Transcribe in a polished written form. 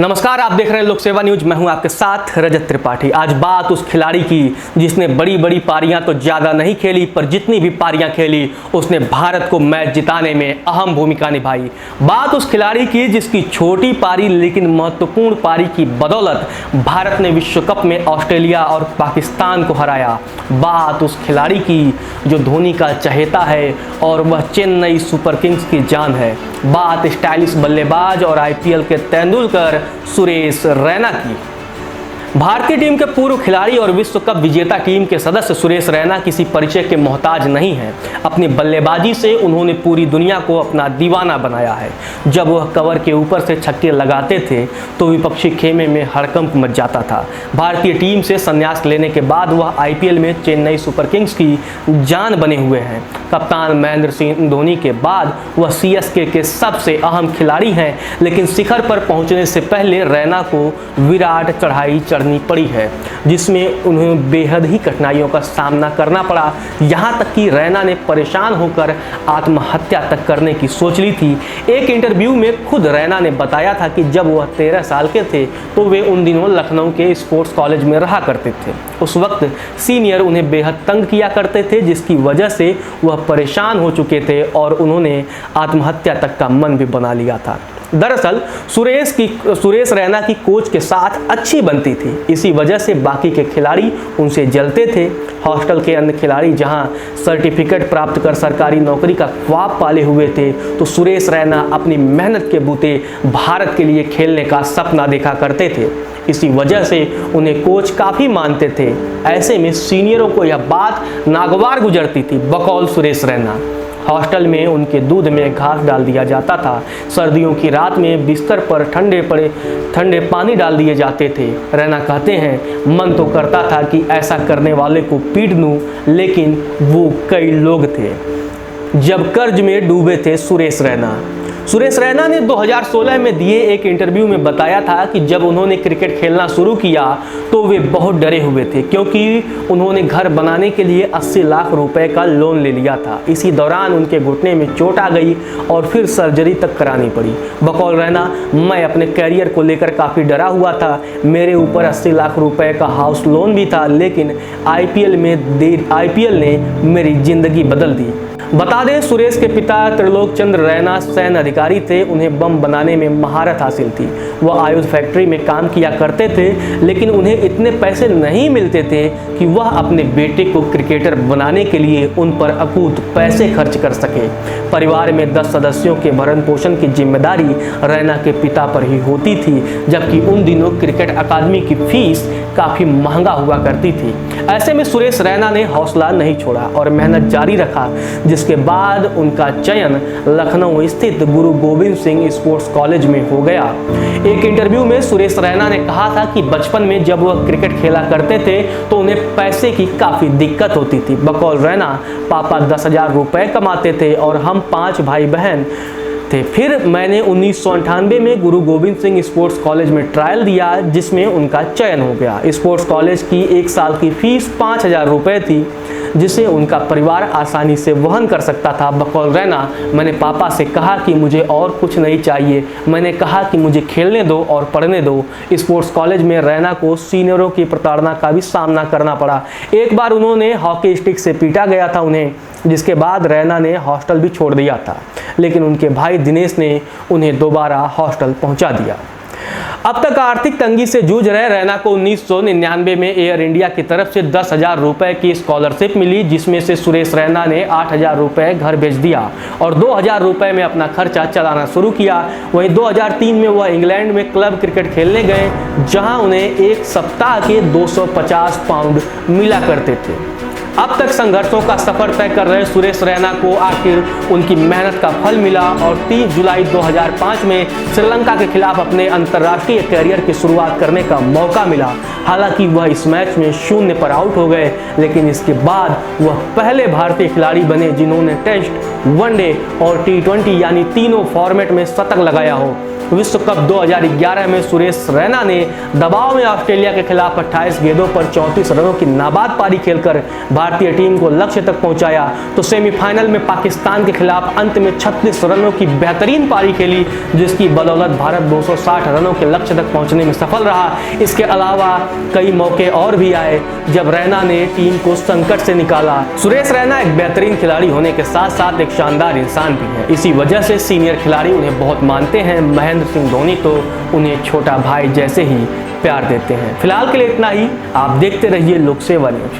नमस्कार, आप देख रहे हैं लोक सेवा न्यूज। मैं हूं आपके साथ रजत त्रिपाठी। आज बात उस खिलाड़ी की जिसने बड़ी बड़ी पारियां तो ज़्यादा नहीं खेली, पर जितनी भी पारियां खेली उसने भारत को मैच जिताने में अहम भूमिका निभाई। बात उस खिलाड़ी की जिसकी छोटी पारी लेकिन महत्वपूर्ण पारी की बदौलत भारत ने विश्व कप में ऑस्ट्रेलिया और पाकिस्तान को हराया। बात उस खिलाड़ी की जो धोनी का चहेता है और वह चेन्नई सुपर किंग्स की जान है। बात स्टाइलिश बल्लेबाज और आईपीएल के तेंदुलकर सुरेश रैना की। भारतीय टीम के पूर्व खिलाड़ी और विश्व कप विजेता टीम के सदस्य सुरेश रैना किसी परिचय के मोहताज नहीं हैं। अपनी बल्लेबाजी से उन्होंने पूरी दुनिया को अपना दीवाना बनाया है। जब वह कवर के ऊपर से छक्के लगाते थे तो विपक्षी खेमे में हड़कंप मच जाता था। भारतीय टीम से संन्यास लेने के बाद वह आईपीएल में चेन्नई सुपर किंग्स की जान बने हुए हैं। कप्तान महेंद्र सिंह धोनी के बाद वह सीएसके के सबसे अहम खिलाड़ी हैं, लेकिन शिखर पर पहुंचने से पहले रैना को विराट चढ़ाई चढ़नी पड़ी है, जिसमें उन्हें बेहद ही कठिनाइयों का सामना करना पड़ा। यहाँ तक कि रैना ने परेशान होकर आत्महत्या तक करने की सोच ली थी। एक इंटरव्यू में खुद रैना ने बताया था कि जब वह 13 साल के थे तो वे उन दिनों लखनऊ के स्पोर्ट्स कॉलेज में रहा करते थे। उस वक्त सीनियर उन्हें बेहद तंग किया करते थे, जिसकी वजह से वह परेशान हो चुके थे और उन्होंने आत्महत्या तक का मन भी बना लिया था। दरअसल सुरेश रैना की कोच के साथ अच्छी बनती थी, इसी वजह से बाकी के खिलाड़ी उनसे जलते थे। हॉस्टल के अन्य खिलाड़ी जहां सर्टिफिकेट प्राप्त कर सरकारी नौकरी का ख्वाब पाले हुए थे, तो सुरेश रैना अपनी मेहनत के बूते भारत के लिए खेलने का सपना देखा करते थे। इसी वजह से उन्हें कोच काफ़ी मानते थे। ऐसे में सीनियरों को यह बात नागवार गुजरती थी। बकौल सुरेश रैना हॉस्टल में उनके दूध में घास डाल दिया जाता था। सर्दियों की रात में बिस्तर पर ठंडे पानी डाल दिए जाते थे। रैना कहते हैं, मन तो करता था कि ऐसा करने वाले को पीट दूं, लेकिन वो कई लोग थे। जब कर्ज में डूबे थे सुरेश रैना ने 2016 में दिए एक इंटरव्यू में बताया था कि जब उन्होंने क्रिकेट खेलना शुरू किया तो वे बहुत डरे हुए थे, क्योंकि उन्होंने घर बनाने के लिए 80 लाख रुपए का लोन ले लिया था। इसी दौरान उनके घुटने में चोट आ गई और फिर सर्जरी तक करानी पड़ी। बकौल रैना, मैं अपने कैरियर को लेकर काफ़ी डरा हुआ था। मेरे ऊपर 80 लाख रुपए का हाउस लोन भी था, लेकिन आईपीएल ने मेरी जिंदगी बदल दी। बता दें, सुरेश के पिता त्रिलोक चंद्र रैना सैन्य अधिकारी थे। उन्हें बम बनाने में महारत हासिल थी। वह आयुध फैक्ट्री में काम किया करते थे, लेकिन उन्हें इतने पैसे नहीं मिलते थे कि वह अपने बेटे को क्रिकेटर बनाने के लिए उन पर अकूत पैसे खर्च कर सके। परिवार में 10 सदस्यों के भरण पोषण की जिम्मेदारी रैना के पिता पर ही होती थी, जबकि उन दिनों क्रिकेट अकादमी की फीस काफ़ी महंगा हुआ करती थी। ऐसे में सुरेश रैना ने हौसला नहीं छोड़ा और मेहनत जारी रखा, जिसके बाद उनका चयन लखनऊ स्थित गुरु गोविंद सिंह स्पोर्ट्स कॉलेज में हो गया। एक इंटरव्यू में सुरेश रैना ने कहा था कि बचपन में जब वह क्रिकेट खेला करते थे तो उन्हें पैसे की काफ़ी दिक्कत होती थी। बकौल रैना, पापा 10,000 रुपए कमाते थे और हम 5 भाई बहन थे। फिर मैंने 1998 में गुरु गोविंद सिंह स्पोर्ट्स कॉलेज में ट्रायल दिया, जिसमें उनका चयन हो गया। स्पोर्ट्स कॉलेज की 1 साल की फीस 5,000 रुपए थी, जिसे उनका परिवार आसानी से वहन कर सकता था। बकौल रैना, मैंने पापा से कहा कि मुझे और कुछ नहीं चाहिए। मैंने कहा कि मुझे खेलने दो और पढ़ने दो। स्पोर्ट्स कॉलेज में रैना को सीनियरों की प्रताड़ना का भी सामना करना पड़ा। एक बार उन्होंने हॉकी स्टिक से पीटा गया था उन्हें, जिसके बाद रैना ने हॉस्टल भी छोड़ दिया था, लेकिन उनके भाई दिनेश ने उन्हें दोबारा हॉस्टल पहुंचा दिया। अब तक आर्थिक तंगी से जूझ रहे रैना को 1999 में एयर इंडिया की तरफ से 10,000 रुपए की स्कॉलरशिप मिली, जिसमें से सुरेश रैना ने 8,000 रुपए घर भेज दिया और 2,000 रुपए में अपना खर्चा चलाना शुरू किया। वहीं 2003 में वह इंग्लैंड में क्लब क्रिकेट खेलने गए, जहां उन्हें एक सप्ताह के 250 पाउंड मिला करते थे। अब तक संघर्षों का सफर तय कर रहे सुरेश रैना को आखिर उनकी मेहनत का फल मिला और 30 जुलाई 2005 में श्रीलंका के खिलाफ अपने अंतर्राष्ट्रीय कैरियर की शुरुआत करने का मौका मिला। हालांकि वह इस मैच में 0 पर आउट हो गए, लेकिन इसके बाद वह पहले भारतीय खिलाड़ी बने जिन्होंने टेस्ट, वनडे और T20 यानी तीनों फॉर्मेट में शतक लगाया हो। विश्व कप 2011 में सुरेश रैना ने दबाव में ऑस्ट्रेलिया के खिलाफ 28 गेंदों पर 34 रनों की नाबाद पारी खेलकर भारतीय टीम को लक्ष्य तक पहुंचाया, तो सेमीफाइनल में पाकिस्तान के खिलाफ अंत में 36 रनों की बेहतरीन पारी खेली, जिसकी बदौलत भारत 260 रनों के लक्ष्य तक पहुंचने में सफल रहा। इसके अलावा कई मौके और भी आए जब रैना ने टीम को संकट से निकाला। सुरेश रैना एक बेहतरीन खिलाड़ी होने के साथ साथ एक शानदार इंसान भी है। इसी वजह से सीनियर खिलाड़ी उन्हें बहुत मानते हैं। महेंद्र सिंह धोनी तो उन्हें छोटा भाई जैसे ही प्यार देते हैं। फिलहाल के लिए इतना ही। आप देखते रहिए लोक सेवा न्यूज।